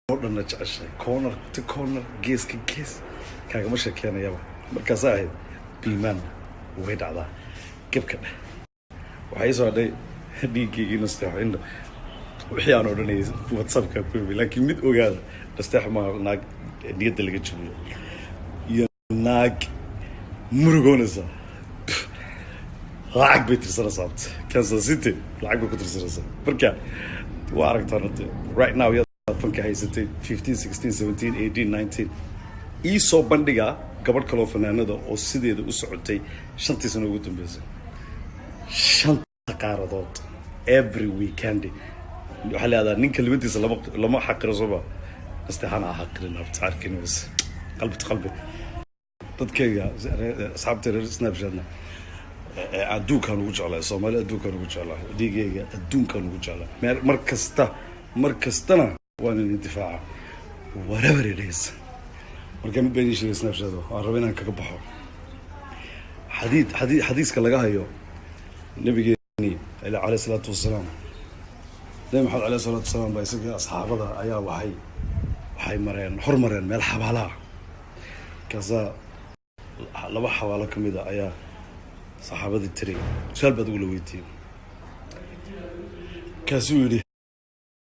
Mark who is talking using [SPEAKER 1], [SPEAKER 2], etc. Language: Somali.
[SPEAKER 1] dhanna jeceshay corner to corner geeska gees kaagama sheekeynayaba markaasaa ahayd biimaan way dhacdaa gebka dheh waxay soo hadhay dhiiggaygiina nasteexo wixii aan odhanayay whatsappka ku yimi laakiin mid ogaada nasteexo maa naag niyadda laga jabiyo iyo naag murugoonaysa lacag bay tirsanaysaa Kansas City lacag bay ku tirsanaysaa marka waa aragtaan hadda right now fanka haysatay 15 16 17 18 19 ii soo bandhiga gabadh kaloo fanaanada oo sideeda u socotay 5 sano ugu dambeysay 5 qaaradood every weekend waxa la yiraahdaa ninka libadiisa lama xaqiro sooba nasteexana xaqirin abtaarkin bas qalbi dadkayga asxaabta reer Snapchat-na adduunkan ugu jeclaa Soomaaliya adduunkan ugu jeclaa digayga adduunkan ugu jeclaa markastana waan intifaaca whatever it is marka mid baan sheegay Snapchat oo rabinaan kaga baxo xadiiska laga hayo nabigeeni alayhi salaatu wasalaam Maxamed alayhi salaatu wasalaam baa isaga asxaabada ayaa waxay hormareen meel xabaalaha kaza laba xabaalo kamid ah ayaa saxaabadii tiray su'aal baad ugu la weydiiyay kaasuu yiri